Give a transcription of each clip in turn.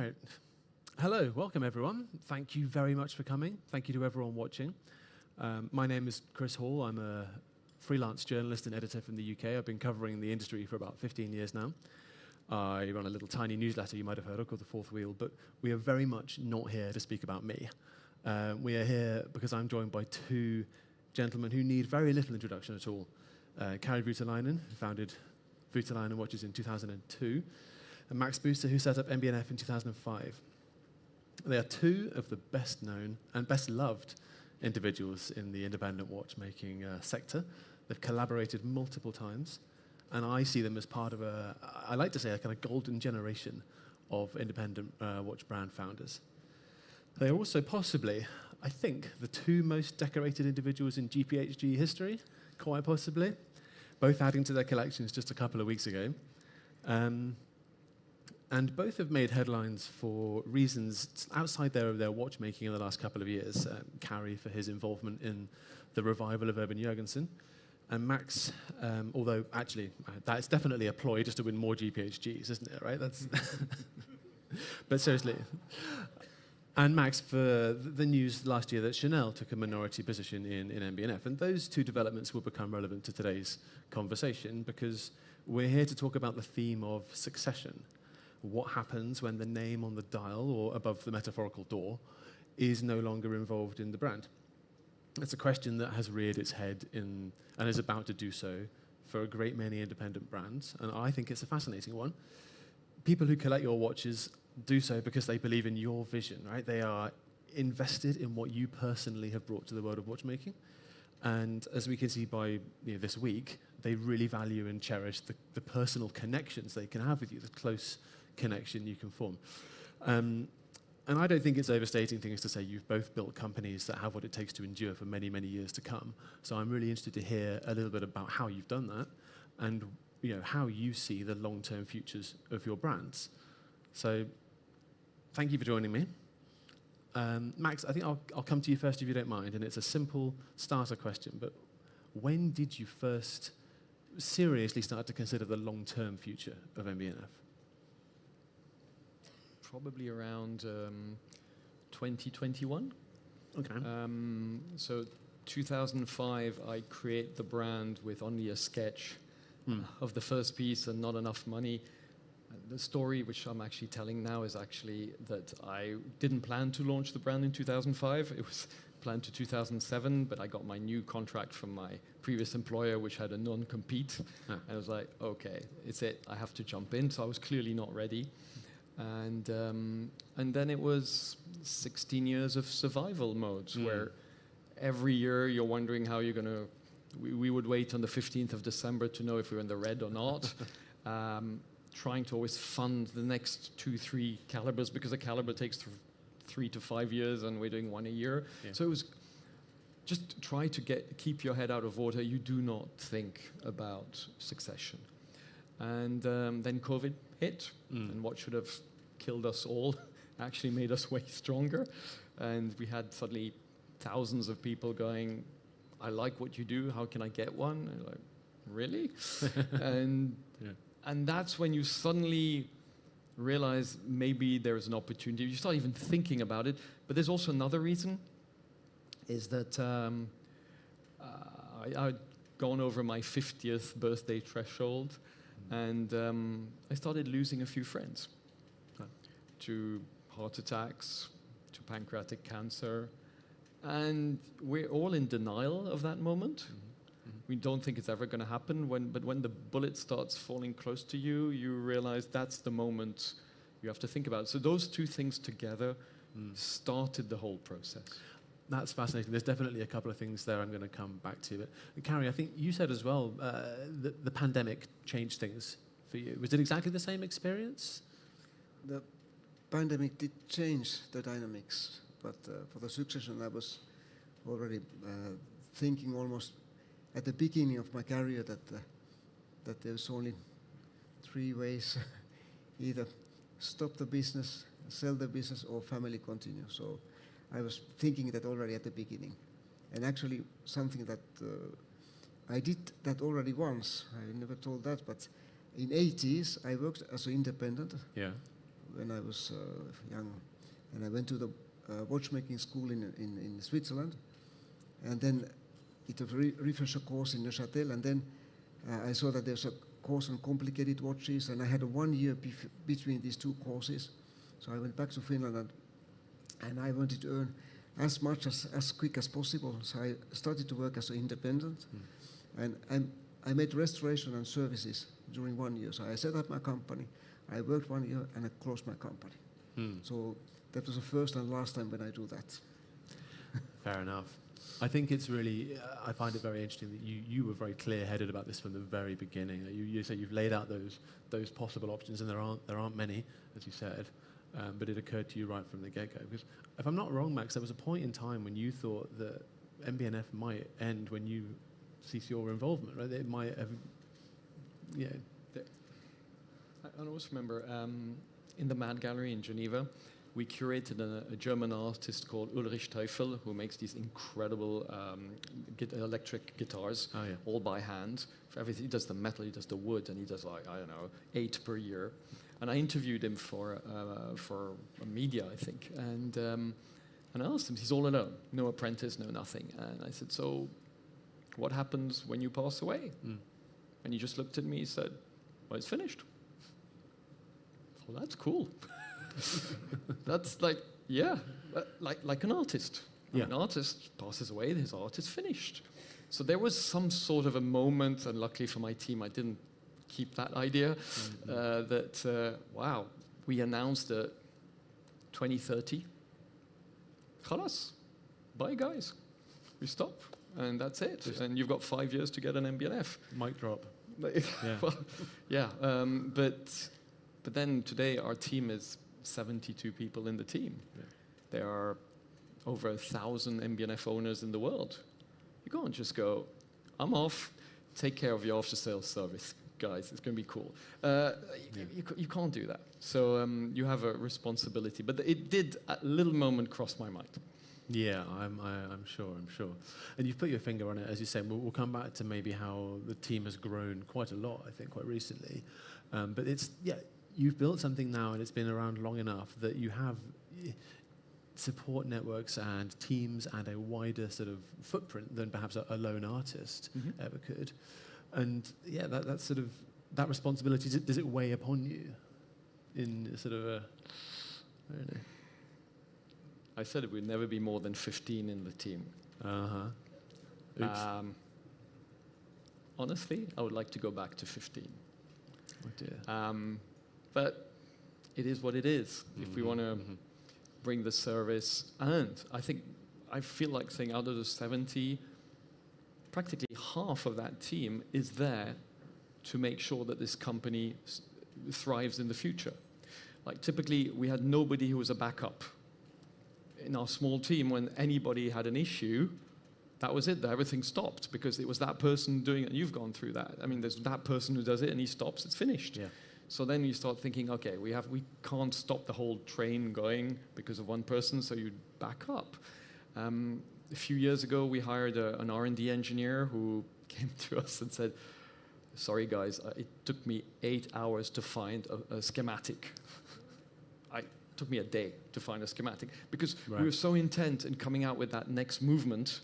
right. Hello, welcome everyone. Thank you very much for coming. Thank you to everyone watching. My name is Chris Hall. I'm a freelance journalist and editor from the UK. I've been covering the industry for about 15 years now. I run a little tiny newsletter you might have heard of called The Fourth Wheel, but we are very much not here to speak about me. We are here because I'm joined by two gentlemen who need very little introduction at all. Kari Voutilainen, who founded Voutilainen Watches in 2002, and Max Büsser, who set up MB&F in 2005. They are two of the best known and best loved individuals in the independent watchmaking sector. They've collaborated multiple times, and I see them as part of I like to say, a kind of golden generation of independent watch brand founders. They are also possibly, I think, the two most decorated individuals in GPHG history, quite possibly, both adding to their collections just a couple of weeks ago. And both have made headlines for reasons outside their watchmaking in the last couple of years. Kari for his involvement in the revival of Urban Jurgensen, and Max, although actually that's definitely a ploy just to win more GPHGs, isn't it, right? That's but seriously. And Max for the news last year that Chanel took a minority position in MB&F. And those two developments will become relevant to today's conversation because we're here to talk about the theme of succession. What happens when the name on the dial or above the metaphorical door is no longer involved in the brand? It's a question that has reared its head and is about to do so for a great many independent brands, and I think it's a fascinating one. People who collect your watches do so because they believe in your vision, right? They are invested in what you personally have brought to the world of watchmaking, and as we can see by this week, they really value and cherish the personal connections they can have with you, the close connection you can form. And I don't think it's overstating things to say you've both built companies that have what it takes to endure for many, many years to come. So I'm really interested to hear a little bit about how you've done that and how you see the long-term futures of your brands. So thank you for joining me. Max, I think I'll come to you first if you don't mind, and it's a simple starter question, but when did you first seriously start to consider the long-term future of MB&F? Probably around 2021. Okay. So 2005, I create the brand with only a sketch of the first piece and not enough money. The story which I'm actually telling now is actually that I didn't plan to launch the brand in 2005. It was planned to 2007, but I got my new contract from my previous employer, which had a non-compete. And I was like, okay, it's it. I have to jump in. So I was clearly not ready. And then it was 16 years of survival modes where every year you're wondering how you're going to... We would wait on the 15th of December to know if we were in the red or not. Trying to always fund the next 2-3 calibers because a caliber takes 3 to 5 years and we're doing one a year. Yeah. So it was just try to keep your head out of water. You do not think about succession. And then COVID hit, and what should have killed us all actually made us way stronger. And we had suddenly thousands of people going, I like what you do, how can I get one? And like, really? And that's when you suddenly realize maybe there's an opportunity. You start even thinking about it. But there's also another reason, is that I'd gone over my 50th birthday threshold, and I started losing a few friends to heart attacks, to pancreatic cancer. And we're all in denial of that moment. We don't think it's ever going to happen. But when the bullet starts falling close to you, you realize that's the moment you have to think about. So those two things together started the whole process. That's fascinating. There's definitely a couple of things there I'm going to come back to. But Kari, I think you said as well that the pandemic changed things for you. Was it exactly the same experience? The pandemic did change the dynamics, but for the succession I was already thinking almost at the beginning of my career that there's only 3 ways, either stop the business, sell the business, or family continue. So I was thinking that already at the beginning. And actually something that I did that already once. I never told that, but in 80s I worked as an independent. Yeah. when I was young, and I went to the watchmaking school in Switzerland, and then it was a refresher course in Neuchâtel, and then I saw that there's a course on complicated watches, and I had 1 year between these two courses. So I went back to Finland, and I wanted to earn as much as quick as possible. So I started to work as an independent, and I made restoration and services during 1 year. So I set up my company, I worked 1 year, and I closed my company. So that was the first and last time when I do that. Fair enough. I think it's really, I find it very interesting that you were very clear-headed about this from the very beginning. You say you've laid out those possible options, and there aren't many, as you said, but it occurred to you right from the get-go. Because if I'm not wrong, Max, there was a point in time when you thought that MB&F might end when you cease your involvement, right? It might have, yeah. I always remember in the Mad Gallery in Geneva, we curated a German artist called Ulrich Teufel, who makes these incredible electric guitars, all by hand. For everything, he does the metal, he does the wood, and he does like, I don't know, 8 per year. And I interviewed him for a media, I think, and I asked him, he's all alone, no apprentice, no nothing. And I said, so what happens when you pass away? And he just looked at me and said, well, it's finished. Well, that's cool. That's like, yeah, like an artist. An artist passes away, his art is finished. So there was some sort of a moment, and luckily for my team, I didn't keep that idea, that, wow, we announced that 2030, khalas, bye guys, we stop, and that's it. And you've got 5 years to get an MB&F. Mic drop. Yeah. Well, yeah, but then today our team is 72 people in the team. Yeah. There are over 1,000 MB&F owners in the world. You can't just go, I'm off, take care of your after-sales service, guys, it's going to be cool. You can't do that. So you have a responsibility. But it did, a little moment cross my mind. Yeah, I'm sure. And you've put your finger on it, as you say. We'll come back to maybe how the team has grown quite a lot, I think, quite recently. But it's, you've built something now, and it's been around long enough that you have support networks and teams and a wider sort of footprint than perhaps a lone artist ever could. And yeah, that sort of, that responsibility, does it weigh upon you in sort of a, I don't know. I said it would never be more than 15 in the team. Honestly, I would like to go back to 15. Oh dear. But it is what it is. If we want to bring the service, and I feel like saying out of the 70, practically half of that team is there to make sure that this company thrives in the future. Like typically, we had nobody who was a backup. In our small team, when anybody had an issue, that was it. Everything stopped because it was that person doing it. And you've gone through that. I mean, there's that person who does it, and he stops. It's finished. Yeah. So then you start thinking, okay, we can't stop the whole train going because of one person, so you back up. A few years ago, we hired an R&D engineer who came to us and said, sorry guys, it took me 8 hours to find a schematic. It took me a day to find a schematic because we were so intent in coming out with that next movement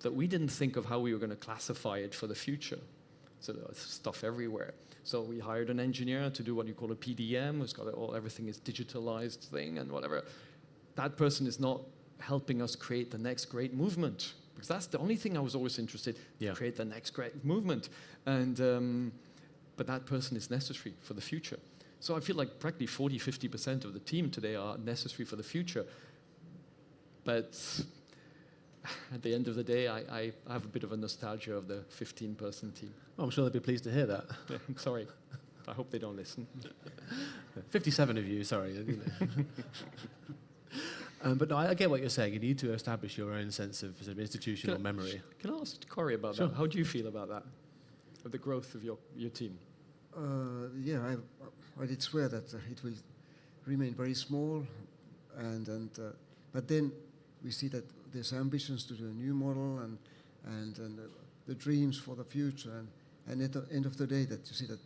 that we didn't think of how we were going to classify it for the future. So there's stuff everywhere. So we hired an engineer to do what you call a PDM, who's got everything is digitalized thing and whatever. That person is not helping us create the next great movement, because that's the only thing I was always interested in, create the next great movement. And but that person is necessary for the future. So I feel like practically 40-50% of the team today are necessary for the future. But at the end of the day, I have a bit of a nostalgia of the 15-person team. Oh, I'm sure they'd be pleased to hear that. Yeah, sorry. I hope they don't listen. 57 of you, sorry. You know. But no, I get what you're saying. You need to establish your own sense of sort of institutional memory. Can I ask Kari about that? How do you feel about that, of the growth of your team? I did swear that it will remain very small, but then we see that there's ambitions to do a new model and the dreams for the future, and at the end of the day, that you see that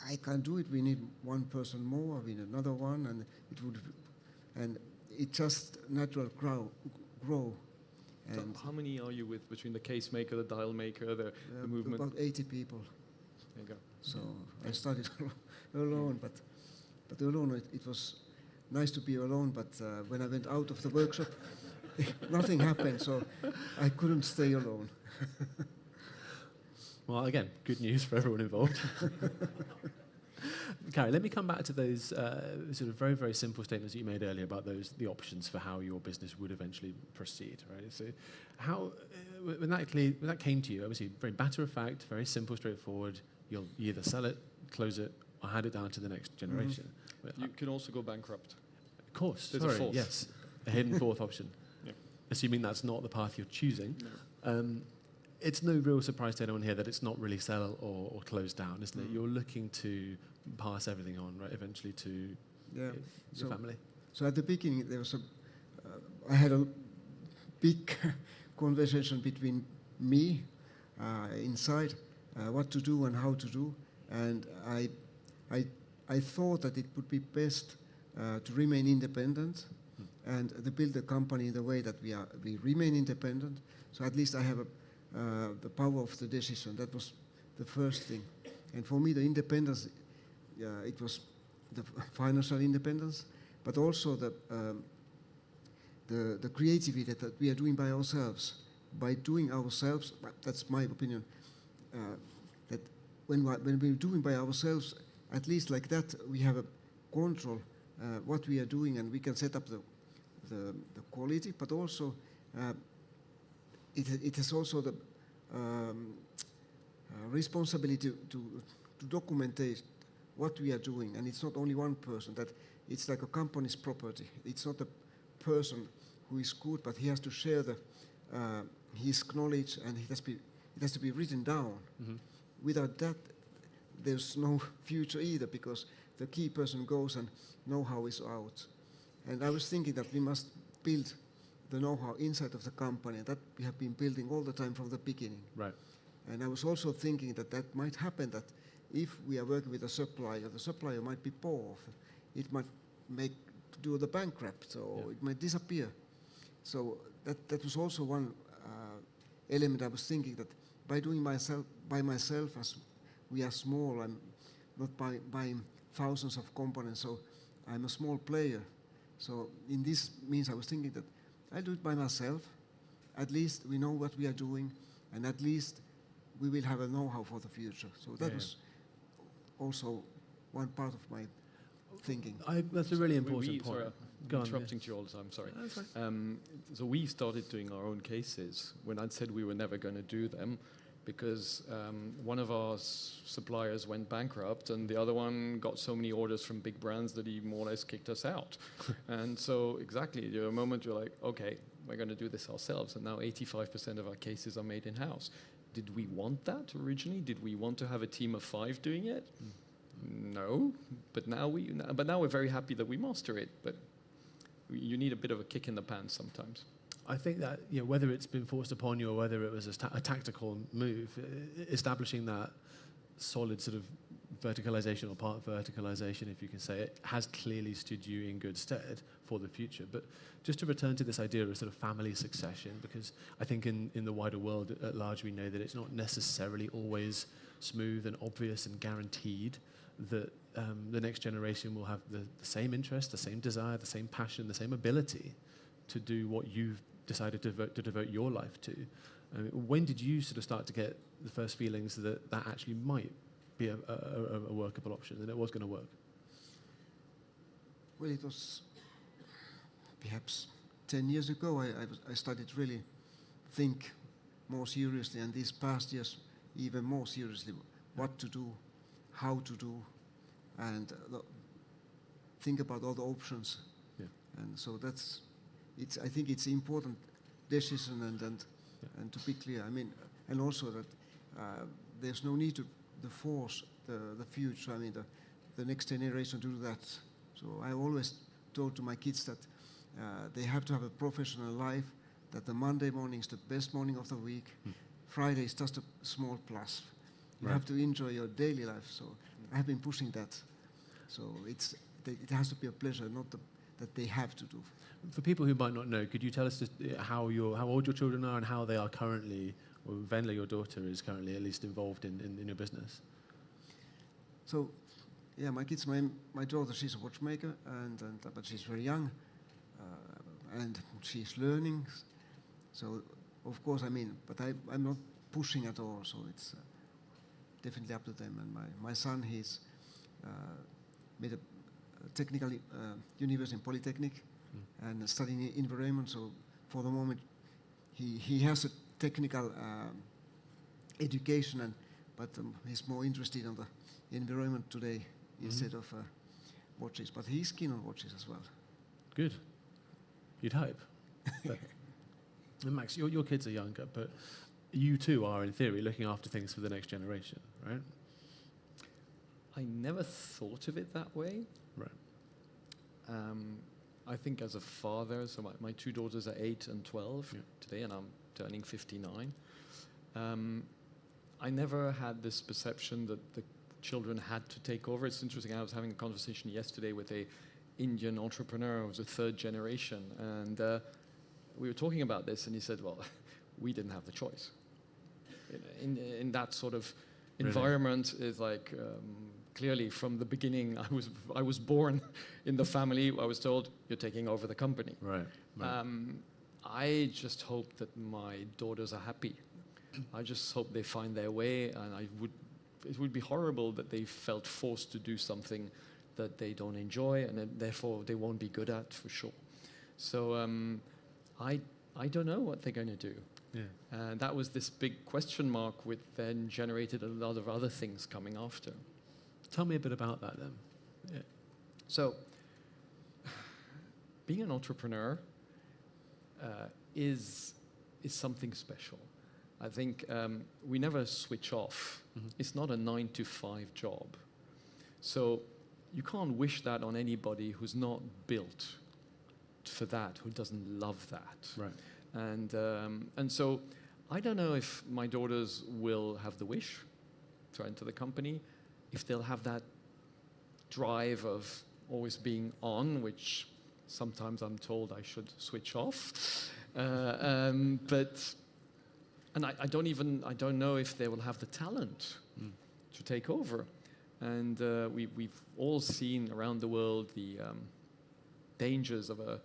I can't do it. We need one person more. We need another one, and it just natural grow. So And how many are you with between the case maker, the dial maker, the movement? about 80 people. There you go. So I started alone, but alone it was nice to be alone. But when I went out of the workshop, nothing happened, so I couldn't stay alone. Well, again, good news for everyone involved. Kari, let me come back to those sort of very, very simple statements that you made earlier about the options for how your business would eventually proceed, right? So how, when that came to you, obviously very matter of fact, very simple, straightforward, you'll either sell it, close it, or hand it down to the next generation. Mm-hmm. You can also go bankrupt. Of course, There's a fourth. Yes, a hidden fourth option. Yeah. Assuming that's not the path you're choosing. No. It's no real surprise to anyone here that it's not really sell or close down, isn't it? You're looking to pass everything on, right, eventually to your family. So at the beginning, there was I had a big conversation between me inside, what to do and how to do, and I thought that it would be best to remain independent and to build a company in the way that we remain independent. So at least I have the power of the decision. That was the first thing. And for me, the independence, it was the financial independence, but also the creativity that we are doing by ourselves. By doing ourselves, that's my opinion, that when we're doing by ourselves, at least like that, we have a control what we are doing, and we can set up the quality, but also it has also the responsibility to document what we are doing, and it's not only one person. That it's like a company's property. It's not a person who is good, but he has to share his knowledge, and it has to be written down. Mm-hmm. Without that, there's no future either, because the key person goes and know-how is out. And I was thinking that we must build the know-how inside of the company, and that we have been building all the time from the beginning. Right. And I was also thinking that might happen, that if we are working with a supplier, the supplier might be poor. It might do the bankrupt, or it might disappear. So that was also one element I was thinking, that by doing by myself, as we are small, I'm not buying thousands of components, so I'm a small player. So in this means I was thinking that I'll do it by myself. At least we know what we are doing, and at least we will have a know-how for the future. So that was also one part of my thinking. That's a really important point. Sorry, I'm interrupting you all the time, sorry. That's fine. So we started doing our own cases when I'd said we were never going to do them, because one of our suppliers went bankrupt and the other one got so many orders from big brands that he more or less kicked us out. And so exactly, the moment you're like, okay, we're going to do this ourselves, and now 85% of our cases are made in-house. Did we want that originally? Did we want to have a team of 5 doing it? No, but now we're very happy that we master it. But you need a bit of a kick in the pants sometimes. I think that whether it's been forced upon you or whether it was a tactical move, establishing that solid sort of verticalization or part verticalization, if you can say it, has clearly stood you in good stead for the future. But just to return to this idea of sort of family succession, because I think in the wider world at large we know that it's not necessarily always smooth and obvious and guaranteed that the next generation will have the same interest, the same desire, the same passion, the same ability to do what you've decided to devote your life to. When did you sort of start to get the first feelings that actually might be a workable option, and it was going to work? Well, it was perhaps 10 years ago I started really think more seriously, and these past years even more seriously, what to do, how to do, and think about all the options. Yeah. And so I think it's important decision and to be clear. I mean, and also that there's no need to force the future. I mean, the next generation to do that. So I always told to my kids that they have to have a professional life. That the Monday morning is the best morning of the week. Friday is just a small plus. You have to enjoy your daily life. So I have been pushing that. So it has to be a pleasure, not that they have to do. For people who might not know, could you tell us just how old your children are and how they are currently, or Venla, your daughter, is currently at least involved in your business? So, yeah, my kids, my daughter, she's a watchmaker, but she's very young, and she's learning. So, of course, but I'm not pushing at all. So it's definitely up to them. And my son, he's made a technical university in Polytechnic and studying environment. So for the moment, he has a technical education, but he's more interested in the environment today instead of watches. But he's keen on watches as well. Good. You'd hope. And Max, your kids are younger, but you too are, in theory, looking after things for the next generation, right? I never thought of it that way. Right. I think as a father, so my two daughters are 8 and 12 today, and I'm turning 59. I never had this perception that the children had to take over. It's interesting, I was having a conversation yesterday with a Indian entrepreneur who was a 3rd generation, and we were talking about this, and he said, well, we didn't have the choice. In that sort of environment, is like clearly from the beginning, I was born in the family. I was told, you're taking over the company. Right. I just hope that my daughters are happy. I just hope they find their way, and it would be horrible that they felt forced to do something that they don't enjoy, and then therefore they won't be good at, for sure. So I don't know what they're going to do. Yeah. And that was this big question mark, which then generated a lot of other things coming after. Tell me a bit about that then. Yeah. So, being an entrepreneur is something special. I think we never switch off. Mm-hmm. It's not a 9-to-5 job. So you can't wish that on anybody who's not built for that, who doesn't love that. Right. And so I don't know if my daughters will have the wish to enter the company, if they'll have that drive of always being on, which sometimes I'm told I should switch off. I don't know if they will have the talent to take over. And we've all seen around the world the dangers of a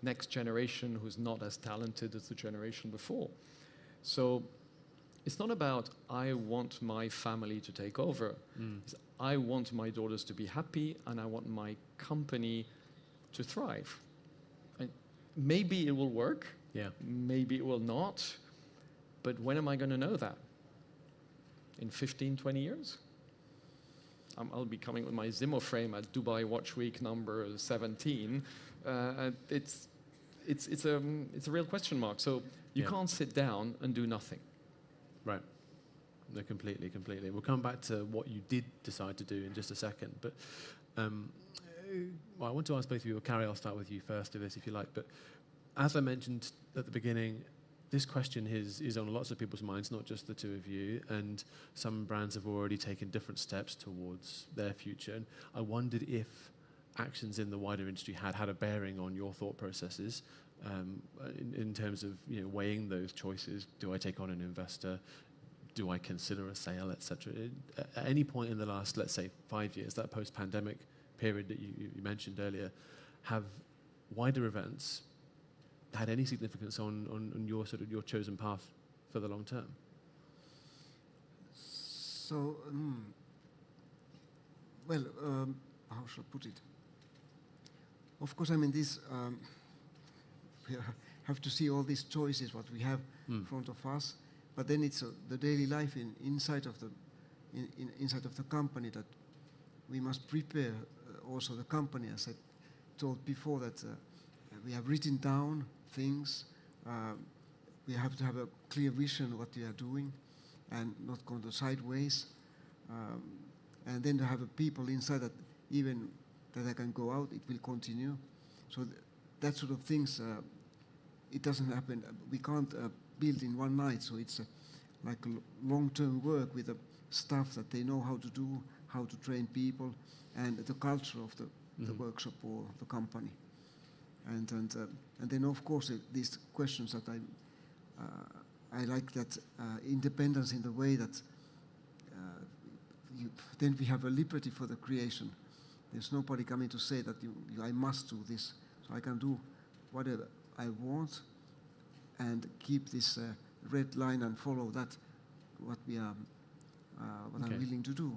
next generation who's not as talented as the generation before. So it's not about I want my family to take over. It's I want my daughters to be happy, and I want my company to thrive. And maybe it will work. Yeah. Maybe it will not. But when am I going to know that? In 15, 20 years? I'll be coming with my Zimmer frame at Dubai Watch Week number 17. It's a real question mark. So you can't sit down and do nothing. Right. No, completely. We'll come back to what you did decide to do in just a second. But I want to ask both of you, or Kari, I'll start with you first of this if you like. But as I mentioned at the beginning, this question is on lots of people's minds, not just the two of you, and some brands have already taken different steps towards their future. And I wondered if actions in the wider industry had a bearing on your thought processes in terms of weighing those choices. Do I take on an investor? Do I consider a sale, etc.? At any point in the last, let's say, 5 years, that post-pandemic period that you mentioned earlier, have wider events had any significance on your chosen path for the long term? So, how should I put it? Of course, this we have to see all these choices what we have in front of us, but then it's the daily life inside of the company that we must prepare. Also, the company, as I told before, that we have written down things. We have to have a clear vision what we are doing and not go to sideways. And then to have people inside that even that I can go out, it will continue. So that sort of things, it doesn't happen. We can't build in one night. So it's like a long-term work with the staff that they know how to do how to train people, and the culture of the workshop or the company. And then of course these questions that I like, that independence in the way that then we have a liberty for the creation. There's nobody coming to say that I must do this. So I can do whatever I want and keep this red line and follow that, what I'm willing to do.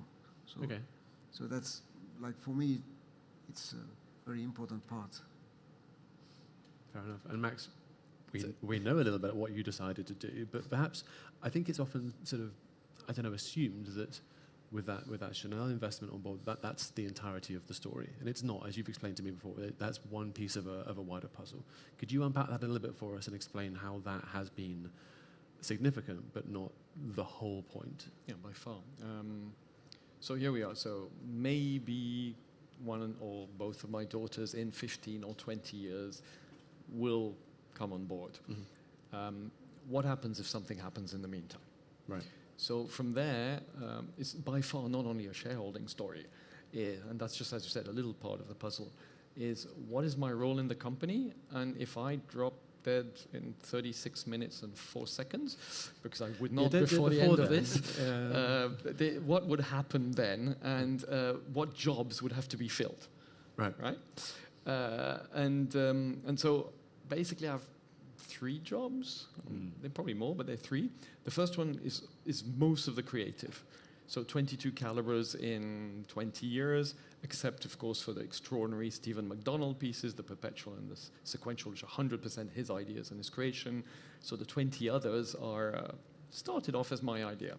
So that's, like, for me, it's a very important part. Fair enough. And Max, we know a little bit what you decided to do, but perhaps I think it's often sort of, I don't know, assumed that with that Chanel investment on board, that's the entirety of the story, and it's not, as you've explained to me before. That's one piece of a wider puzzle. Could you unpack that a little bit for us and explain how that has been significant, but not the whole point? Yeah, by far. So here we are. So maybe one or both of my daughters in 15 or 20 years will come on board. What happens if something happens in the meantime? Right. So from there, it's by far not only a shareholding story, and that's just, as you said, a little part of the puzzle, is what is my role in the company? And if I drop dead in 36 minutes and 4 seconds, because I would not before the end of this, what would happen then, and what jobs would have to be filled? Right? And so basically I have 3 jobs. They're probably more, but they're 3. The first one is most of the creative. So 22 calibers in 20 years, except of course for the extraordinary Stephen McDonald pieces, the perpetual and the sequential, which are 100% his ideas and his creation. So the 20 others are started off as my idea.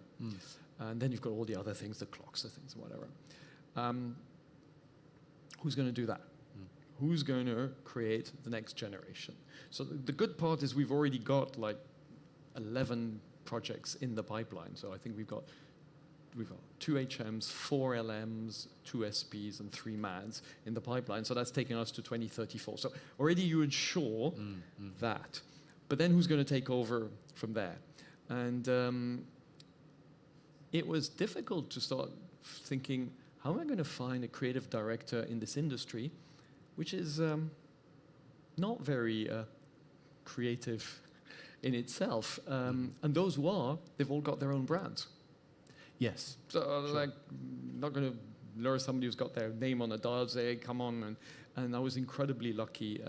And then you've got all the other things, the clocks, the things, whatever. Who's going to do that? Who's going to create the next generation? So the good part is we've already got like 11 projects in the pipeline. So I think we've got 2 HMs, 4 LMs, 2 SPs, and 3 MADs in the pipeline. So that's taking us to 2034. So already you ensure that. But then who's going to take over from there? And it was difficult to start thinking, how am I going to find a creative director in this industry, which is not very creative in itself. And those who are, they've all got their own brands. Yes. So, like, not going to lure somebody who's got their name on a dial, say, come on. And I was incredibly lucky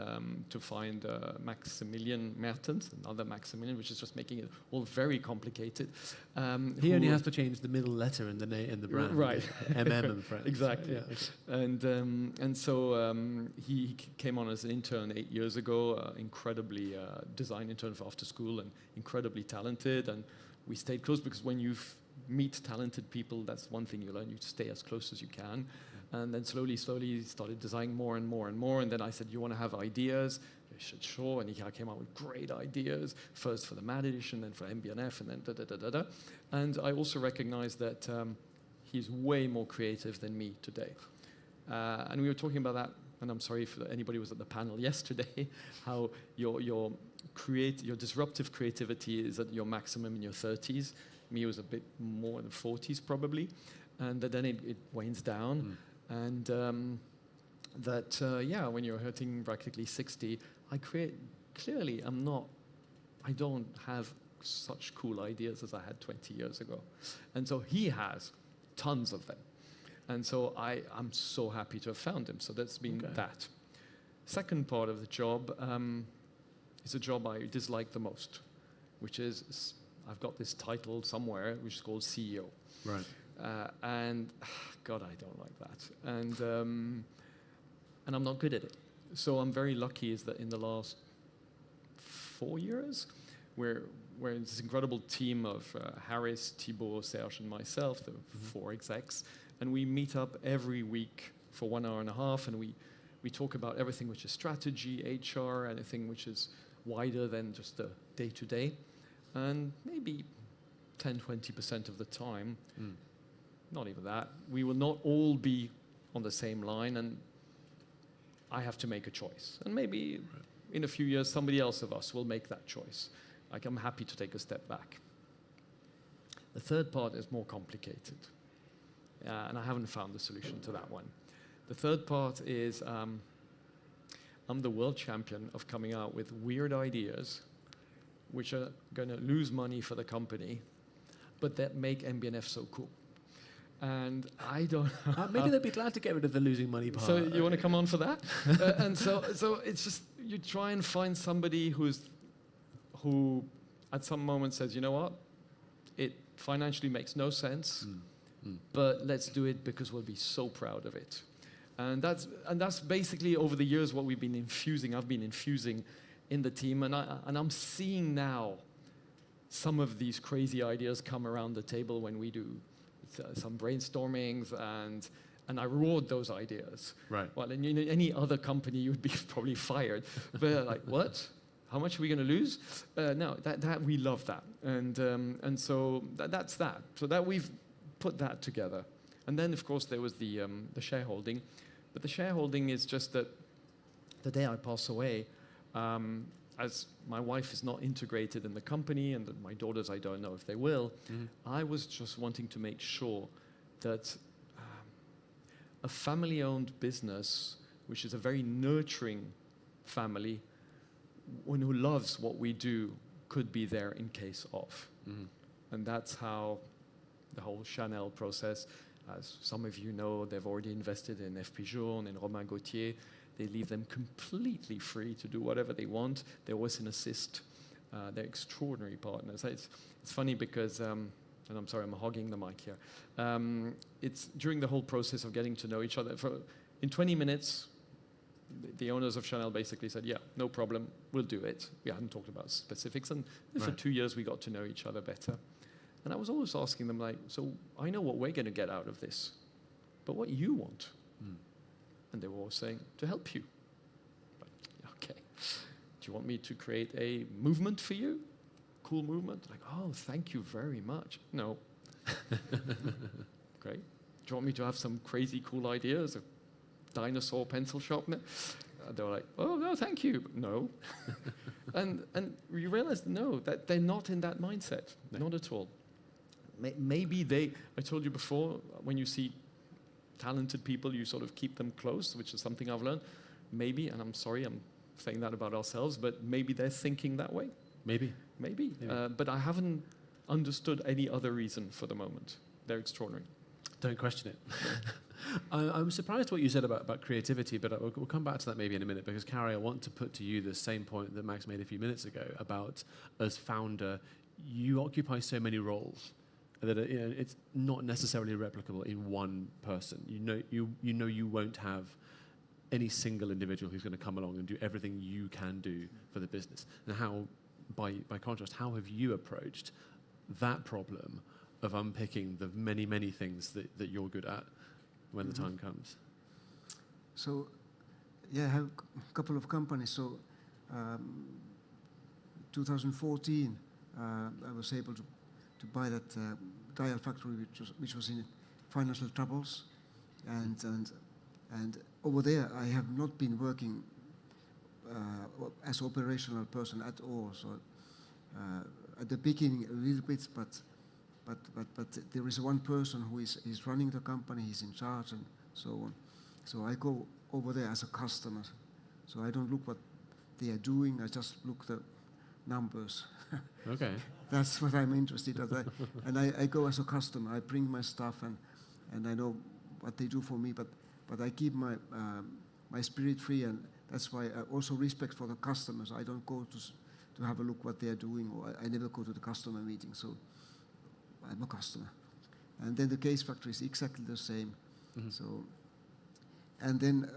to find Maximilian Mertens, another Maximilian, which is just making it all very complicated. He only has to change the middle letter in the brand. Right. MM and friends. Exactly. Yeah. And so he came on as an intern 8 years ago, incredibly design intern for after school, and incredibly talented. And we stayed close because when you meet talented people, that's one thing you learn. You stay as close as you can. And then slowly started designing more and more and more. And then I said, you want to have ideas? I said, sure. And he came out with great ideas, first for the MAD edition, then for MB&F, and then da-da-da-da-da. And I also recognized that he's way more creative than me today. And we were talking about that, and I'm sorry if anybody was at the panel yesterday, how your disruptive creativity is at your maximum in your 30s. Me was a bit more in the 40s probably. And then it wanes down. And when you're hitting practically 60, I don't have such cool ideas as I had 20 years ago. And so he has tons of them. And so I'm so happy to have found him. So that's been that. Second part of the job is a job I dislike the most, which is, I've got this title somewhere, which is called CEO. Right. And God, I don't like that. And I'm not good at it. So I'm very lucky is that in the last 4 years, we're in this incredible team of Harris, Thibaut, Serge, and myself, the 4 execs, and we meet up every week for 1 hour and a half, and we talk about everything which is strategy, HR, anything which is wider than just the day-to-day. And maybe 10-20% of the time, not even that, we will not all be on the same line, and I have to make a choice. And maybe in a few years, somebody else of us will make that choice. Like, I'm happy to take a step back. The third part is more complicated. and I haven't found the solution to that one. The third part is I'm the world champion of coming out with weird ideas which are going to lose money for the company, but that make MB&F so cool. And I don't know. Maybe they'd be glad to get rid of the losing money part. So you want to come on for that? And so it's just, you try and find somebody who at some moment says, you know what, it financially makes no sense, but let's do it because we'll be so proud of it. And that's basically over the years what we've been infusing. I've been infusing in the team, and I'm seeing now some of these crazy ideas come around the table when we do some brainstormings, and I reward those ideas. Right. Well, in any other company, you would be probably fired. But like, what? How much are we going to lose? No, that we love that, and so that's that. So that we've put that together, and then of course there was the shareholding, but the shareholding is just that the day I pass away, as my wife is not integrated in the company, and my daughters, I don't know if they will, I was just wanting to make sure that a family-owned business, which is a very nurturing family, one who loves what we do, could be there in case of. And that's how the whole Chanel process, as some of you know, they've already invested in FP Journe and Romain Gauthier. They leave them completely free to do whatever they want. They're always an assist. They're extraordinary partners. It's funny because, and I'm sorry, I'm hogging the mic here. It's during the whole process of getting to know each other. In 20 minutes, the owners of Chanel basically said, yeah, no problem, we'll do it. We hadn't talked about specifics. And for 2 years, we got to know each other better. And I was always asking them, like, so I know what we're going to get out of this, but what you want? And they were all saying, to help you. Like, okay. Do you want me to create a movement for you? Cool movement? Like, oh, thank you very much. No. Great. Do you want me to have some crazy cool ideas? A dinosaur pencil sharpener? They were like, oh, no, thank you. But no. and you realize, no, that they're not in that mindset. No. Not at all. Maybe I told you before, when you see talented people, you sort of keep them close, which is something I've learned. Maybe, and I'm sorry, I'm saying that about ourselves, but maybe they're thinking that way. Maybe. But I haven't understood any other reason for the moment. They're extraordinary. Don't question it. I'm surprised what you said about creativity, but we'll come back to that maybe in a minute, because Kari, I want to put to you the same point that Max made a few minutes ago about, as founder, you occupy so many roles that it's not necessarily replicable in one person. You know you won't have any single individual who's going to come along and do everything you can do for the business. And how, by contrast, how have you approached that problem of unpicking the many, many things that you're good at when the time comes? So, yeah, I have a couple of companies. So, 2014, I was able to buy that dial factory, which was in financial troubles, and over there I have not been working as operational person at all. So at the beginning a little bit, but there is one person who is running the company. He's in charge and so on. So I go over there as a customer. So I don't look what they are doing. I just look the numbers. Okay. That's what I'm interested in. And I go as a customer. I bring my stuff and I know what they do for me, but I keep my spirit free, and that's why I also respect for the customers. I don't go to have a look what they are doing, or I never go to the customer meeting. So I'm a customer. And then the case factory is exactly the same. So, and then,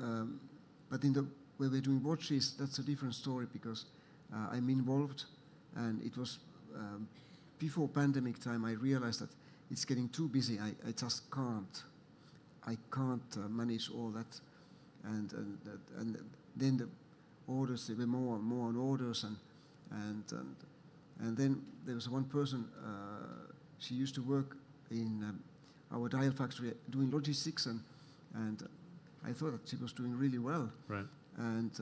but when we're doing watches, that's a different story, because I'm involved, and it was before pandemic time. I realized that it's getting too busy. I just can't. I can't manage all that, and then the orders, there were more and more orders, and then there was one person. She used to work in our dial factory doing logistics, and I thought that she was doing really well. Right. And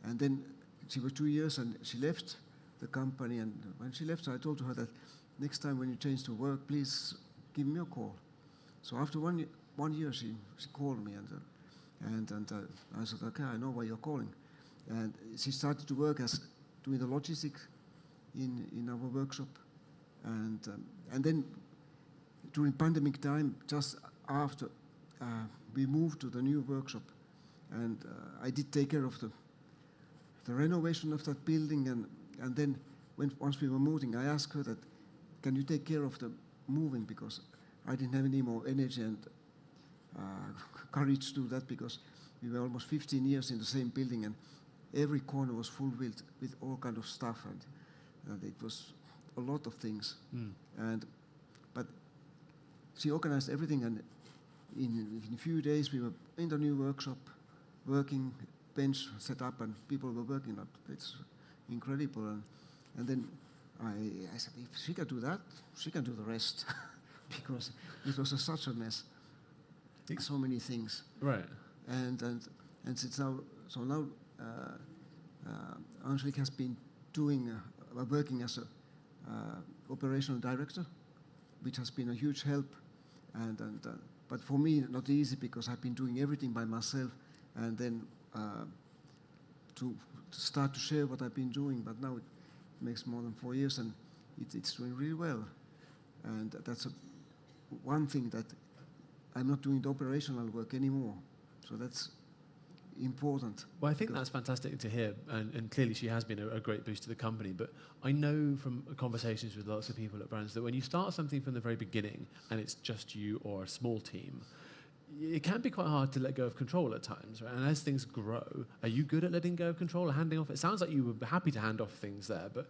then she was 2 years, and she left the company. And when she left, I told her that next time when you change to work, please give me a call. So after 1 year, she called me and I said, okay, I know why you're calling. And she started to work as doing the logistics in our workshop. And then during pandemic time, just after we moved to the new workshop, and I did take care of the renovation of that building. And then once we were moving, I asked her that, can you take care of the moving, because I didn't have any more energy and courage to do that, because we were almost 15 years in the same building and every corner was full with all kind of stuff, and it was a lot of things. But she organized everything, and in a few days we were in the new workshop, working, bench set up, and people were working on it. It's incredible. And then I said, if she can do that, she can do the rest, because it was such a mess. So many things. Right. And since now, Angelique has been working as a operational director, which has been a huge help. But for me, not easy, because I've been doing everything by myself, and then to start to share what I've been doing. But now it makes more than 4 years, and it's doing really well. And that's one thing, that I'm not doing the operational work anymore. So that's important. Well, I think that's fantastic to hear, and clearly she has been a great boost to the company. But I know from conversations with lots of people at brands that when you start something from the very beginning and it's just you or a small team, it can be quite hard to let go of control at times, right? And as things grow, are you good at letting go of control or handing off? It sounds like you were happy to hand off things there, but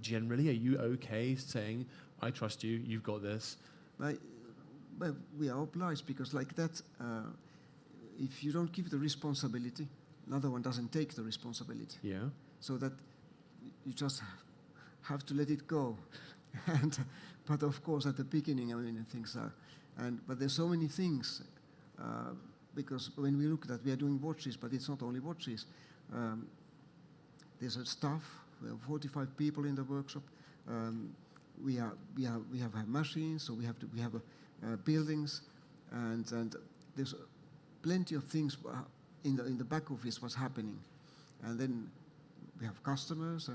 generally, are you okay saying, I trust you, you've got this? But we are obliged, because like that, if you don't give the responsibility, another one doesn't take the responsibility. Yeah. So that you just have to let it go. But of course, at the beginning, I mean, things are, but there's so many things, because when we look at that, we are doing watches, but it's not only watches. There's a staff. We have 45 people in the workshop. We have machines, so we have buildings, and there's plenty of things in the back office what's happening, and then we have customers,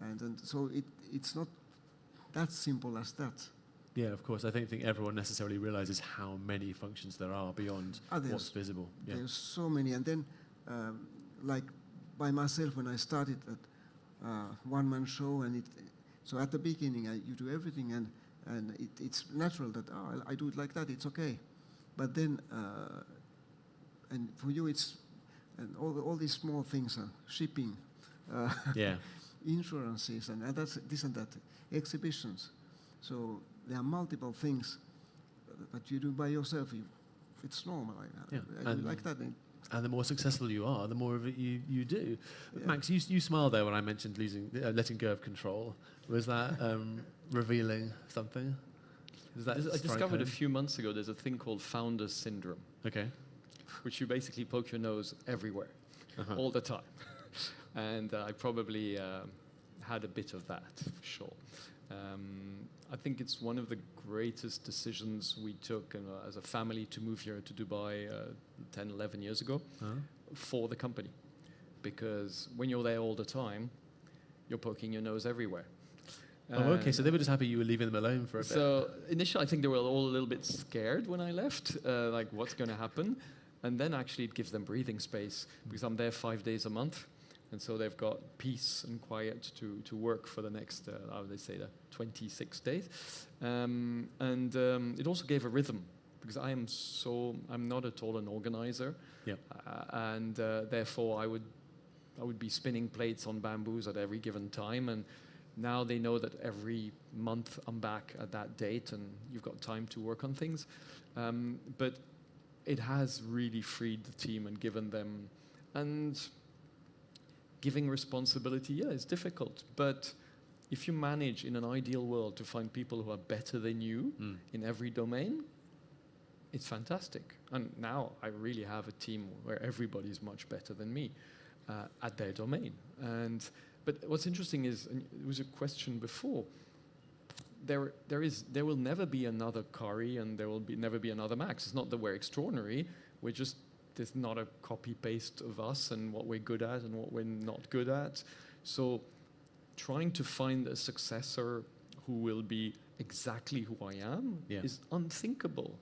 and so it's not that simple as that. Yeah, of course. I don't think everyone necessarily realizes how many functions there are beyond what's visible. Yeah. There's so many, and then like by myself, when I started at one-man show, so at the beginning you do everything, and it's natural that I do it like that, it's okay. But then, and for you it's, and all these small things are shipping, insurances, and that's this and that, exhibitions. So there are multiple things that you do by yourself. It's normal. I do like that. And the more successful you are, the more of it you do. Yeah. Max, you smiled there when I mentioned letting go of control. Was that revealing something? I discovered a few months ago there's a thing called founder syndrome. Okay. Which you basically poke your nose everywhere, all the time. And I probably had a bit of that, for sure. I think it's one of the greatest decisions we took as a family to move here to Dubai 10, 11 years ago for the company. Because when you're there all the time, you're poking your nose everywhere. Oh, okay, so they were just happy you were leaving them alone for a bit. So initially, I think they were all a little bit scared when I left, like what's going to happen? And then actually it gives them breathing space, because I'm there 5 days a month. And so they've got peace and quiet to work for the next, how would they say that, 26 days. It also gave a rhythm, because I'm not at all an organizer. Yeah. Therefore I would be spinning plates on bamboos at every given time. And now they know that every month I'm back at that date and you've got time to work on things. But it has really freed the team and given them, and giving responsibility, it's difficult. But if you manage in an ideal world to find people who are better than you in every domain, it's fantastic. And now I really have a team where everybody's much better than me at their domain. But what's interesting is, and it was a question before, there will never be another Kari, and there will never be another Max. It's not that we're extraordinary. There's not a copy paste of us and what we're good at and what we're not good at. So trying to find a successor who will be exactly who I am is unthinkable.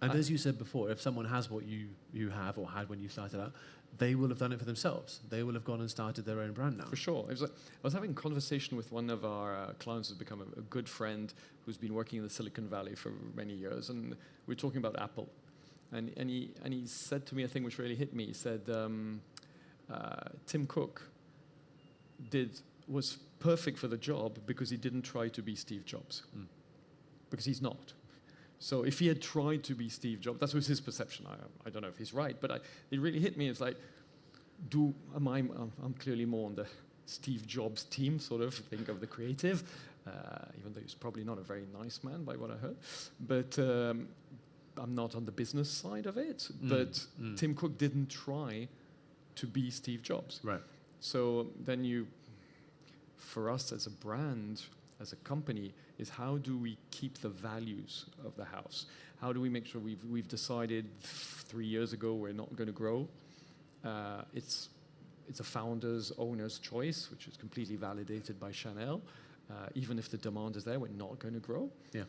And as you said before, if someone has what you have or had when you started out, they will have done it for themselves. They will have gone and started their own brand now. For sure. I was having a conversation with one of our clients who's become a good friend, who's been working in the Silicon Valley for many years, and we were talking about Apple. And he said to me a thing which really hit me. He said, Tim Cook was perfect for the job because he didn't try to be Steve Jobs. Because he's not. So if he had tried to be Steve Jobs, that was his perception. I don't know if he's right, but it really hit me. It's like, I'm clearly more on the Steve Jobs team, sort of, think of the creative, even though he's probably not a very nice man by what I heard. But I'm not on the business side of it. But Tim Cook didn't try to be Steve Jobs. Right. So then for us as a brand, as a company, is how do we keep the values of the house? How do we make sure we've decided 3 years ago we're not going to grow? It's a founder's, owner's choice, which is completely validated by Chanel. Even if the demand is there, we're not going to grow. Yeah.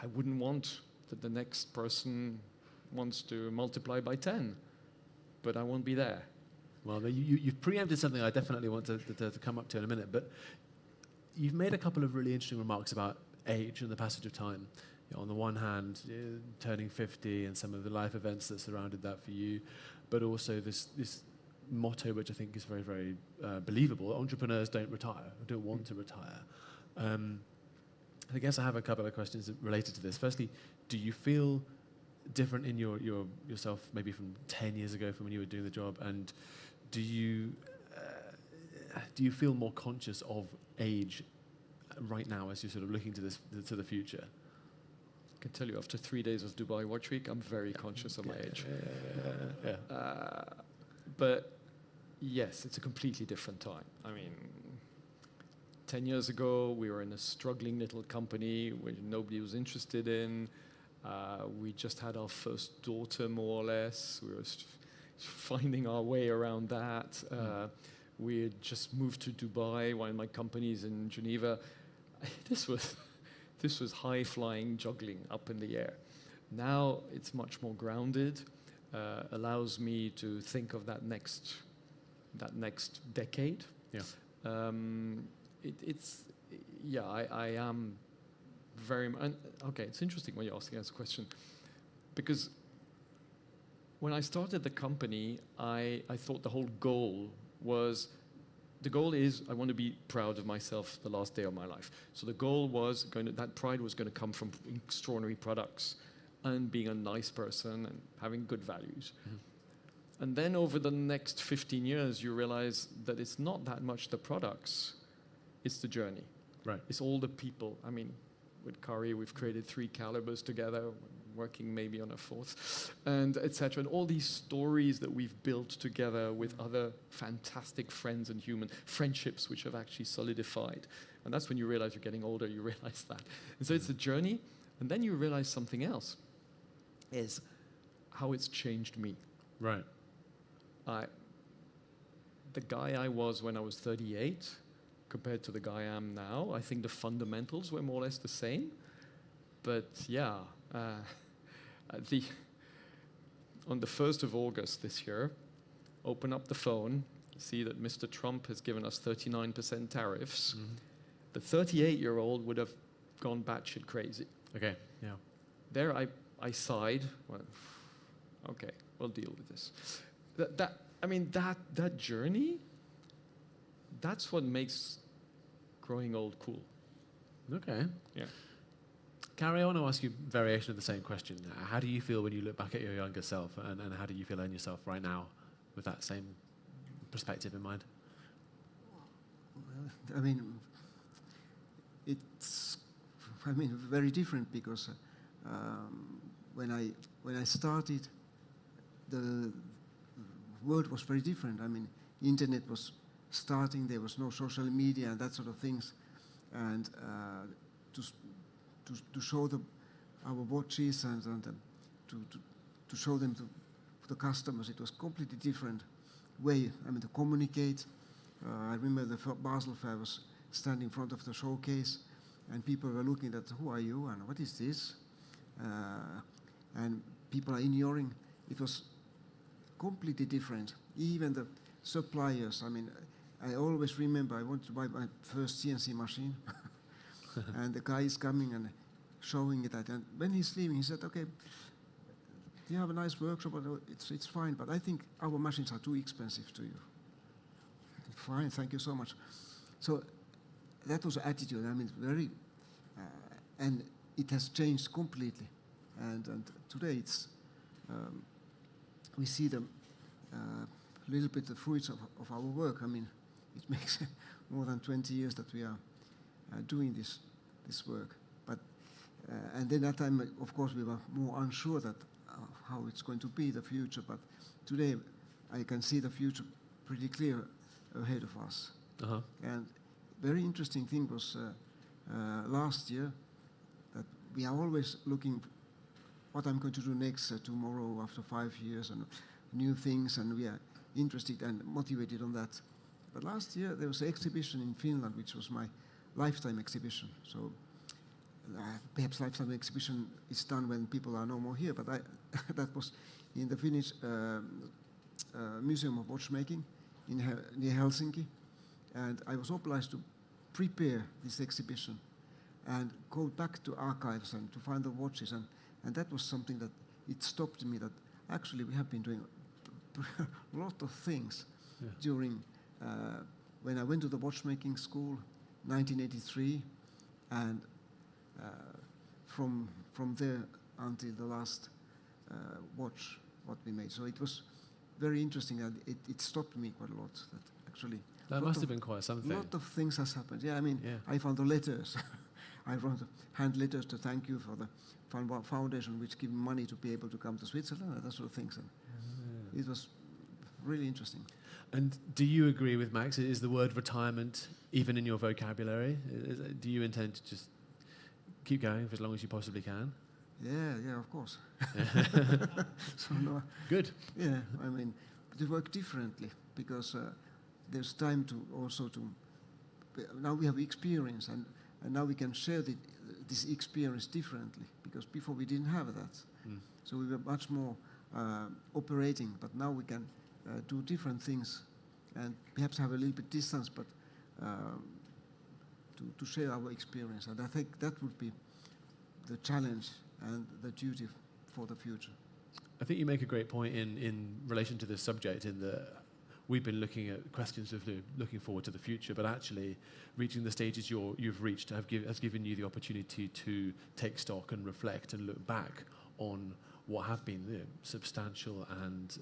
I wouldn't want that the next person wants to multiply by 10, but I won't be there. Well, you've preempted something I definitely want to come up to in a minute, but you've made a couple of really interesting remarks about age and the passage of time. On the one hand, turning 50 and some of the life events that surrounded that for you, but also this motto, which I think is very, very believable. Entrepreneurs don't retire, don't want to retire. I guess I have a couple of questions related to this. Firstly, do you feel different in yourself maybe from 10 years ago from when you were doing the job? And do you feel more conscious of age right now as you're sort of looking to the future? I can tell you, after 3 days of Dubai Watch Week, I'm very conscious of my age. But yes, it's a completely different time. I mean, 10 years ago, we were in a struggling little company which nobody was interested in. We just had our first daughter, more or less. We were finding our way around that. We had just moved to Dubai while my company's in Geneva. This was high-flying juggling up in the air. Now it's much more grounded, allows me to think of that next decade. Yeah. I am very. Okay, it's interesting when you're asking us a question, because when I started the company, I thought the whole goal is I want to be proud of myself the last day of my life. So the goal was that pride was going to come from extraordinary products and being a nice person and having good values. Mm-hmm. And then over the next 15 years, you realize that it's not that much the products, it's the journey. Right. It's all the people. I mean, with Kari, we've created 3 calibers together, working maybe on a 4th, and etc. And all these stories that we've built together with other fantastic friends and human friendships which have actually solidified. And that's when you realize you're getting older, you realize that. And so it's a journey, and then you realize something else, is how it's changed me. Right. The guy I was when I was 38, compared to the guy I am now, I think the fundamentals were more or less the same. But yeah, on the 1st of August this year, open up the phone, see that Mr. Trump has given us 39% tariffs. Mm-hmm. The 38-year-old would have gone batshit crazy. Okay, yeah. There I sighed. Well, okay, we'll deal with this. That journey, that's what makes growing old cool. Okay. Yeah. Kari, I want to ask you a variation of the same question. How do you feel when you look back at your younger self, and how do you feel in yourself right now with that same perspective in mind? I mean, it's very different, because when I started, the world was very different. I mean, internet was starting, there was no social media and that sort of things, and to show our watches and to show them to the customers. It was completely different way, I mean, to communicate. I remember the Basel Fair was standing in front of the showcase, and people were looking at, who are you and what is this? And people are ignoring. It was completely different. Even the suppliers, I mean, I always remember I wanted to buy my first CNC machine, and the guy is coming and showing it. And when he's leaving, he said, okay, you have a nice workshop, but it's fine, but I think our machines are too expensive to you. Fine, thank you so much. So that was attitude. I mean, very, and it has changed completely. And today it's, we see the little bit the fruits of our work. I mean, it makes more than 20 years that we are doing this work. But and then that time, of course, we were more unsure that how it's going to be the future. But today, I can see the future pretty clear ahead of us. Uh-huh. And very interesting thing was last year that we are always looking what I'm going to do next, tomorrow, after 5 years, and new things, and we are interested and motivated on that. But last year there was an exhibition in Finland, which was my lifetime exhibition. So perhaps lifetime exhibition is done when people are no more here, but that was in the Finnish Museum of Watchmaking near Helsinki, and I was obliged to prepare this exhibition and go back to archives and to find the watches, and that was something that it stopped me that actually we have been doing a lot of things during when I went to the watchmaking school 1983, and from there until the last watch what we made. So it was very interesting, and it stopped me quite a lot. That actually that must have been quite something. A lot of things has happened. Yeah, I mean, I found the letters. I wrote hand letters to thank you for the foundation which gave me money to be able to come to Switzerland and that sort of things. And it was really interesting. And do you agree with Max? Is the word retirement even in your vocabulary? Do you intend to just keep going for as long as you possibly can? Yeah, of course. So no, good. Yeah, I mean, they work differently because there's time to also to. Now we have experience, and now we can share this experience differently because before we didn't have that. So we were much more operating, but now we can do different things and perhaps have a little bit distance, but to share our experience. And I think that would be the challenge and the duty for the future. I think you make a great point in relation to this subject, in that we've been looking at questions of looking forward to the future, but actually reaching the stages you've reached has given you the opportunity to take stock and reflect and look back on what have been substantial and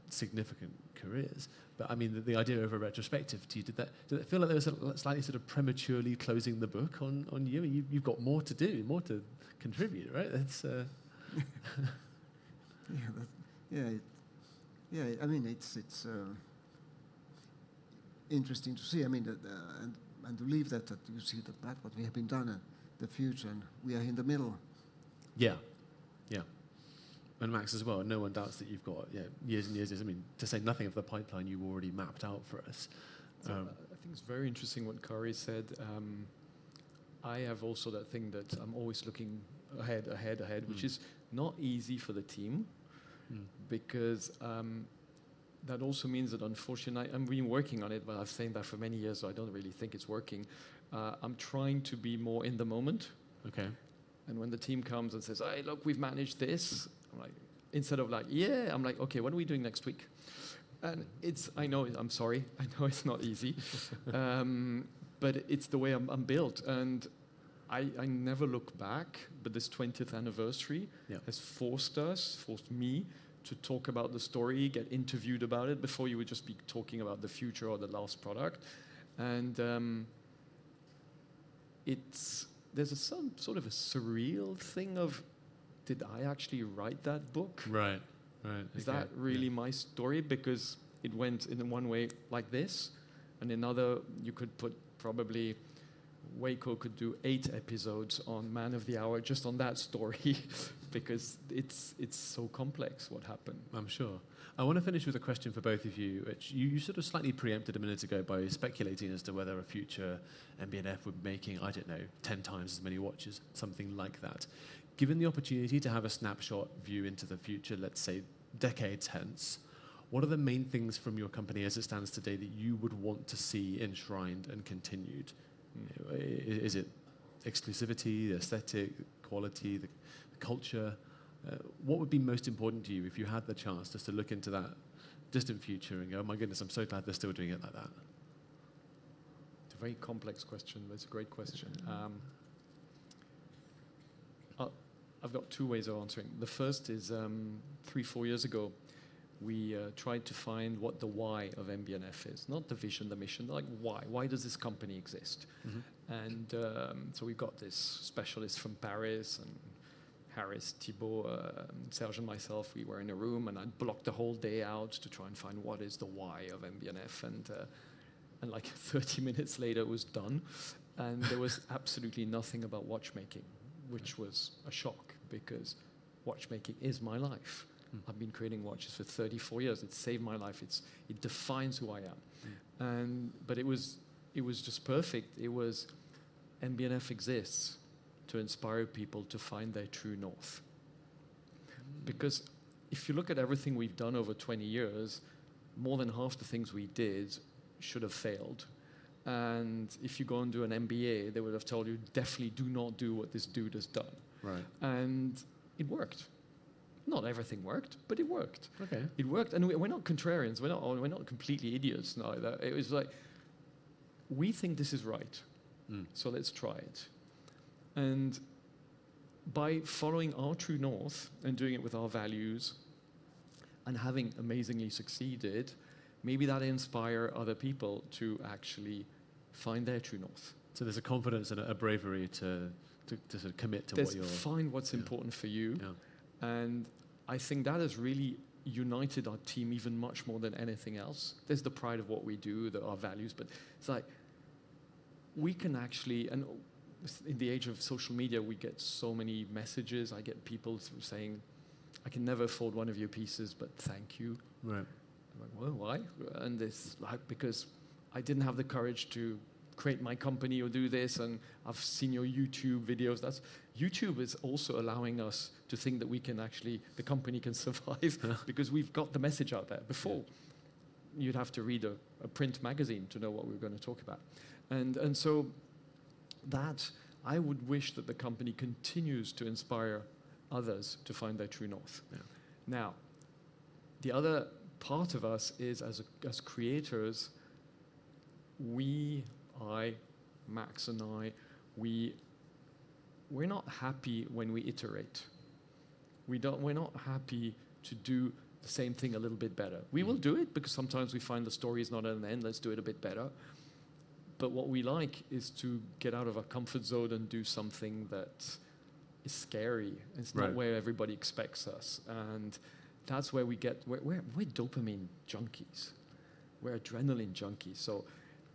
significant careers. But I mean, the idea of a retrospective, did it feel like there was a slightly sort of prematurely closing the book on you? You've got more to do, more to contribute, right? That's I mean, it's interesting to see. I mean, and to leave that you see that what we have been done and the future, and we are in the middle. Yeah. And Max as well. No one doubts that you've got years and years. I mean, to say nothing of the pipeline you already mapped out for us. So I think it's very interesting what Kari said. I have also that thing that I'm always looking ahead, which is not easy for the team. Because that also means that, unfortunately, I've been working on it, but I've saying that for many years, so I don't really think it's working. I'm trying to be more in the moment. Okay. And when the team comes and says, "Hey, look, we've managed this," I'm like, instead of like, I'm like, "Okay, what are we doing next week?" And I know, I'm sorry, I know it's not easy, but it's the way I'm built, and I never look back, but this 20th anniversary has forced me to talk about the story, get interviewed about it, before you would just be talking about the future or the last product. And there's some sort of a surreal thing of, did I actually write that book? Right. Is that really my story? Because it went in one way like this, and another you could put probably Waco could do 8 episodes on Man of the Hour just on that story because it's so complex what happened. I'm sure. I want to finish with a question for both of you, which you sort of slightly preempted a minute ago by speculating as to whether a future MB&F would be making, I don't know, 10 times as many watches, something like that. Given the opportunity to have a snapshot view into the future, let's say decades hence, what are the main things from your company as it stands today that you would want to see enshrined and continued? You know, is it exclusivity, the aesthetic, quality, the culture? What would be most important to you if you had the chance just to look into that distant future and go, oh my goodness, I'm so glad they're still doing it like that? It's a very complex question, but it's a great question. I've got 2 ways of answering. The first is 3-4 years ago, we tried to find what the why of MB&F is. Not the vision, the mission, like why. Why does this company exist? Mm-hmm. And so we got this specialist from Paris, and Harris, Thibault, Serge and myself, we were in a room, and I blocked the whole day out to try and find what is the why of MB&F. And like 30 minutes later, it was done. And there was absolutely nothing about watchmaking, which was a shock because watchmaking is my life. I've been creating watches for 34 years. It saved my life. It defines who I am. But it was just perfect. It was MB&F exists to inspire people to find their true north. Because if you look at everything we've done over 20 years, more than half the things we did should have failed. And if you go and do an MBA, they would have told you, definitely do not do what this dude has done. Right. And it worked. Not everything worked, but it worked. Okay. It worked, and we're not contrarians. We're not completely idiots neither. It was like, we think this is right, so let's try it. And by following our true north and doing it with our values and having amazingly succeeded, maybe that inspire other people to actually find their true north. So there's a confidence and a bravery to sort of commit to what you're... Find what's important for you. Yeah. And I think that has really united our team even much more than anything else. There's the pride of what we do, our values, but it's like we can actually, and in the age of social media, we get so many messages. I get people saying, I can never afford one of your pieces, but thank you. Right. I'm like, well, why? And it's like, because I didn't have the courage to create my company or do this, and I've seen your YouTube videos. YouTube is also allowing us to think that we can actually, the company can survive because we've got the message out there. Before, you'd have to read a print magazine to know what we were going to talk about. And so that, I would wish that the company continues to inspire others to find their true north. Yeah. Now, the other part of us is, as creators, Max and I, we're not happy when we iterate. We're not happy to do the same thing a little bit better. We will do it because sometimes we find the story is not at an end, let's do it a bit better. But what we like is to get out of our comfort zone and do something that is scary. It's not where everybody expects us. And that's where we're dopamine junkies. We're adrenaline junkies. So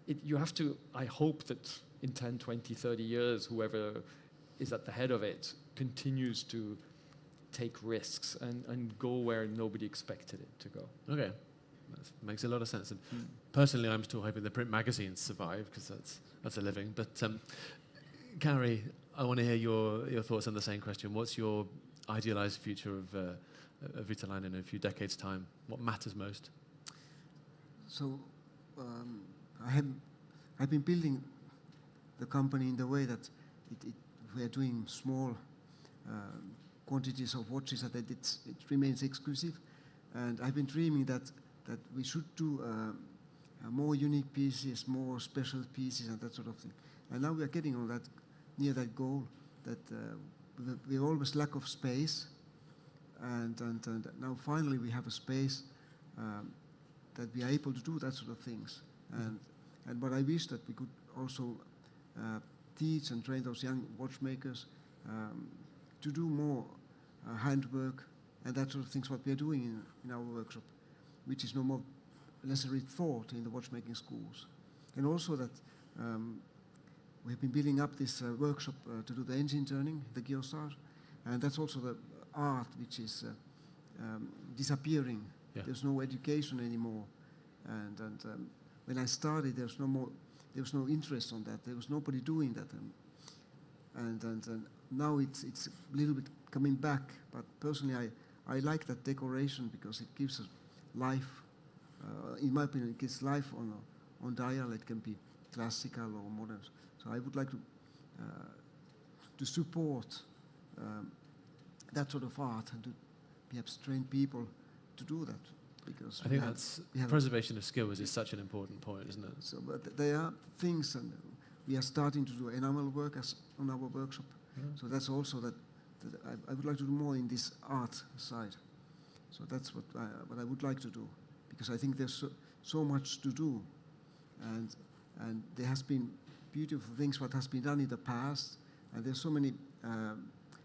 you have to, I hope that in 10, 20, 30 years, whoever is at the head of it continues to take risks and go where nobody expected it to go. Okay. That makes a lot of sense. And personally, I'm still hoping the print magazines survive because that's a living. But Kari, I want to hear your thoughts on the same question. What's your idealized future of Voutilainen in a few decades' time? What matters most? So I've been building the company in the way that we are doing small quantities of watches that it remains exclusive. And I've been dreaming that we should do more unique pieces, more special pieces, and that sort of thing. And now we are getting on near that goal. That we have always lack of space, and now finally we have a space that we are able to do that sort of things. And what I wish that we could also teach and train those young watchmakers to do more handwork and that sort of things. What we are doing in our workshop, which is no more necessarily taught in the watchmaking schools. And also that we've been building up this workshop to do the engine turning, the geosar, and that's also the art which is disappearing. Yeah. There's no education anymore, and when I started, there was no interest on that. There was nobody doing that, and now it's a little bit coming back. But personally, I like that decoration because it gives life. In my opinion, it gives life on dial. It can be classical or modern. So I would like to support that sort of art and to perhaps train people to do that, because I think that's preservation of skills is such an important point, isn't it? So, but there are things, and we are starting to do enamel work on our workshop. So that's also that I would like to do more in this art side. So that's what I would like to do, because I think there's so much to do, and there has been beautiful things what has been done in the past, and there's so many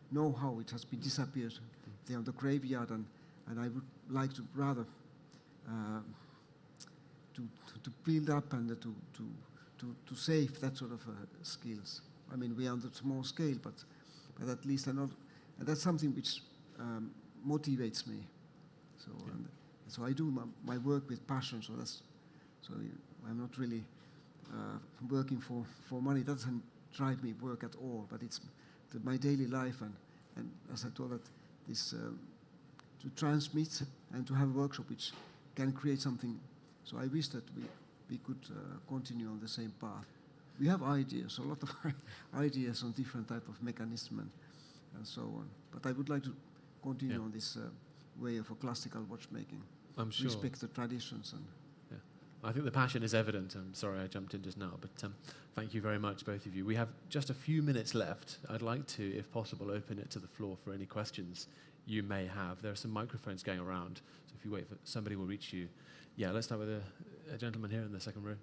know-how which has been disappeared there on the graveyard, and I would like to rather to build up and to save that sort of skills. I mean, we are on the small scale, but at least and that's something which motivates me. So so I do my work with passion. So I'm not really working for money. It doesn't drive me work at all. But it's my daily life, and as I told that this to transmit and to have a workshop which can create something. So I wish that we could continue on the same path. We have ideas, a lot of ideas on different type of mechanism and so on. But I would like to continue on this way of a classical watchmaking. I'm sure. Respect the traditions. And I think the passion is evident. I'm sorry I jumped in just now, but thank you very much, both of you. We have just a few minutes left. I'd like to, if possible, open it to the floor for any questions you may have. There are some microphones going around, so if you wait, somebody will reach you. Yeah, let's start with a gentleman here in the second row.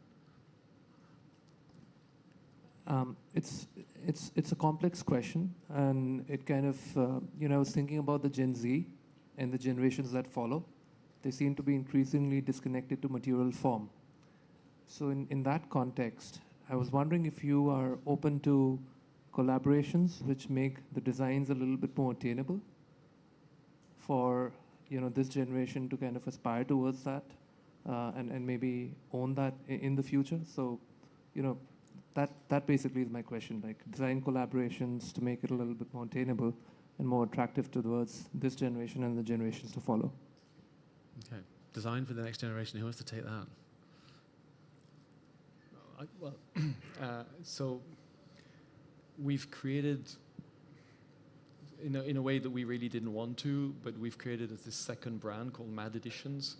It's a complex question, and it kind of I was thinking about the Gen Z and the generations that follow. They seem to be increasingly disconnected to material form. So in that context, I was wondering if you are open to collaborations which make the designs a little bit more attainable for this generation to kind of aspire towards that and maybe own that in the future. So that basically is my question, like design collaborations to make it a little bit more attainable and more attractive towards this generation and the generations to follow. Okay, design for the next generation. Who wants to take that? So we've created, in a way that we really didn't want to, but we've created this second brand called Mad Editions,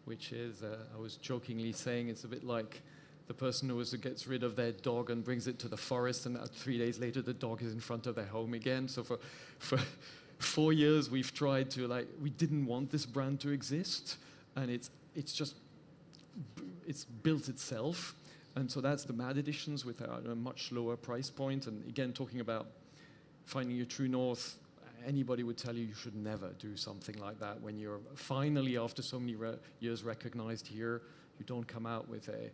which is, I was jokingly saying, it's a bit like the person who gets rid of their dog and brings it to the forest, and 3 days later the dog is in front of their home again. So for 4 years we've tried to, we didn't want this brand to exist, and it's built itself. And so that's the Mad Editions with a much lower price point. And again, talking about finding your true north, anybody would tell you should never do something like that when you're finally, after so many years, recognized here. You don't come out with a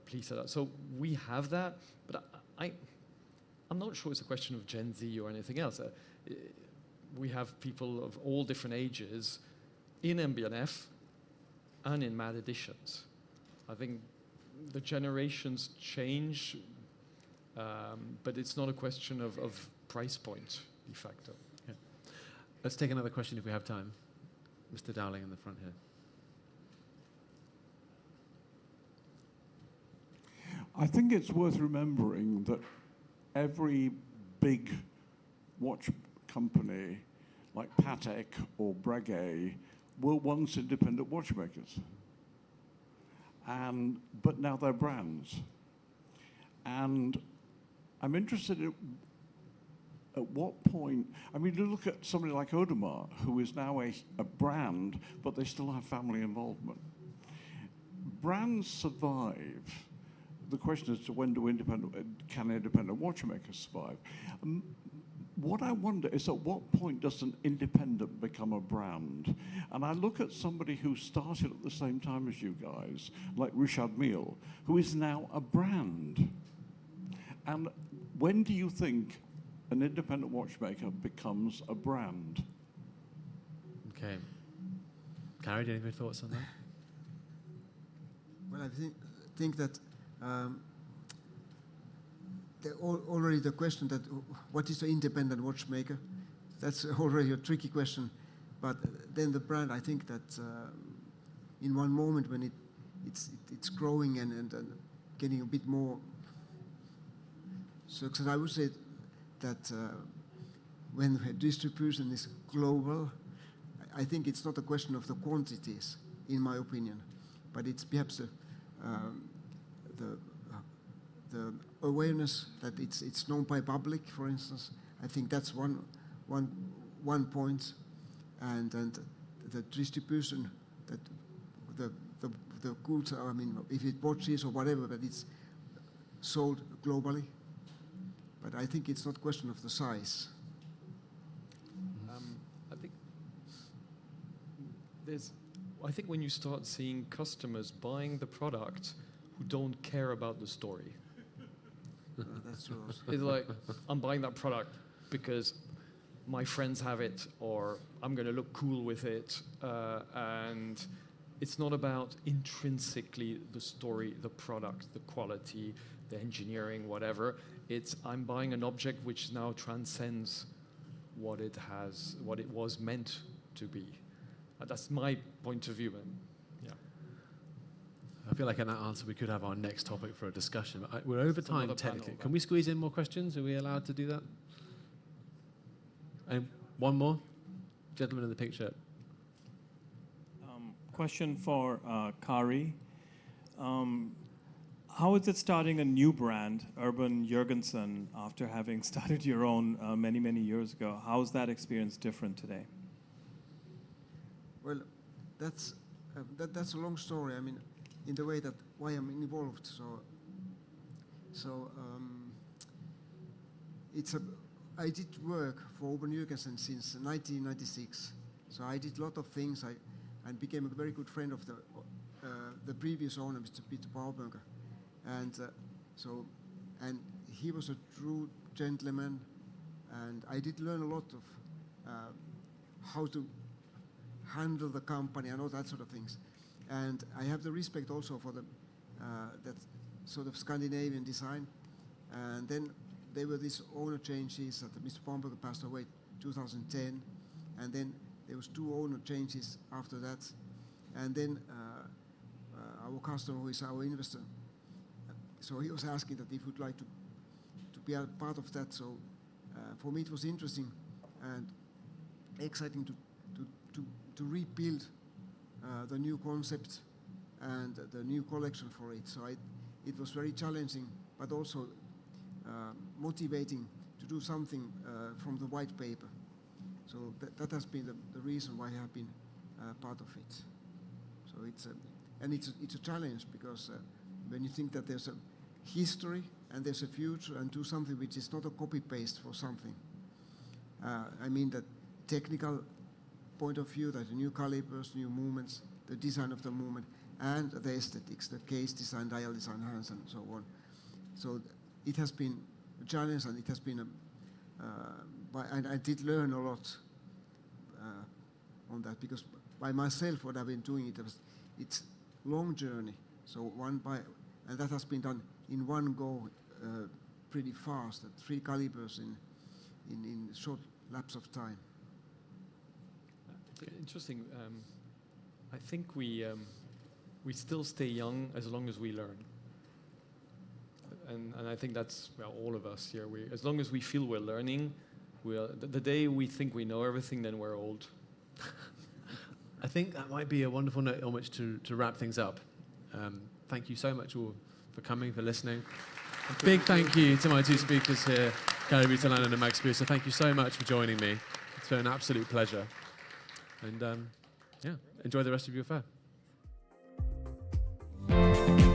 piece of that. So we have that, but I'm not sure it's a question of Gen Z or anything else. We have people of all different ages in MB&F and in Mad Editions. I think the generations change, but it's not a question of price point, de facto. Yeah. Let's take another question if we have time. Mr. Dowling in the front here. I think it's worth remembering that every big watch company like Patek or Breguet were once independent watchmakers. But now they're brands. And I'm interested in at what point, I mean, you look at somebody like Audemars, who is now a brand, but they still have family involvement. Brands survive. The question is to when can independent watchmakers survive? What I wonder is at what point does an independent become a brand? And I look at somebody who started at the same time as you guys, like Richard Mille, who is now a brand. And when do you think an independent watchmaker becomes a brand? Okay. Kari, do you have any thoughts on that? Well, I think that already the question that what is the independent watchmaker, that's already a tricky question. But then the brand, I think that in one moment when it's growing and getting a bit more success, I would say that when distribution is global, I think it's not a question of the quantities, in my opinion, but it's perhaps the awareness that it's known by public, for instance. I think that's one point, and the distribution that the goods are, I mean, if it watches or whatever, but it's sold globally. But I think it's not a question of the size. I think when you start seeing customers buying the product who don't care about the story. That's true. It's like, I'm buying that product because my friends have it, or I'm going to look cool with it. And it's not about intrinsically the story, the product, the quality, the engineering, whatever. It's I'm buying an object which now transcends what it was meant to be. That's my point of view. And yeah. I feel like in that answer we could have our next topic for a discussion. But we're over time another technically. panel, Can we squeeze in more questions? Are we allowed to do that? And one more? Gentleman in the pink shirt. Question for Kari. How is it starting a new brand, Urban Jurgensen, after having started your own many, many years ago? How is that experience different today? Well, that's a long story. I mean, in the way that why I'm involved. I did work for Urban Jurgensen since 1996. So I did a lot of things. And became a very good friend of the previous owner, Mr. Peter Bauberger. And he was a true gentleman, and I did learn a lot of how to handle the company and all that sort of things. And I have the respect also for that sort of Scandinavian design. And then there were these owner changes that Mr. Bauberger passed away 2010, and then there was 2 owner changes after that. And then our customer, who is our investor, so he was asking that if we'd like to be a part of that. So for me it was interesting and exciting to rebuild the new concept and the new collection for it. So it was very challenging, but also motivating to do something from the white paper. So that has been the reason why I have been part of it. So it's a challenge, because when you think that there's a history and there's a future, and do something which is not a copy-paste for something. I mean that technical point of view, that the new calibers, new movements, the design of the movement, and the aesthetics, the case design, dial design, hands, and so on. So it has been a challenge, and it has been and I did learn a lot on that, because by myself, what I've been doing, it's long journey. So and that has been done in one go, pretty fast, at 3 calibers in short lapse of time. Interesting. I think we still stay young as long as we learn. And I think that's, well, all of us here. As long as we feel we're learning, the day we think we know everything, then we're old. I think that might be a wonderful note on which to wrap things up. Thank you so much all for coming, for listening. A big thank you to my 2 speakers here, Kari Voutilainen and Max Büsser. Thank you so much for joining me. It's been an absolute pleasure. And yeah, enjoy the rest of your fair.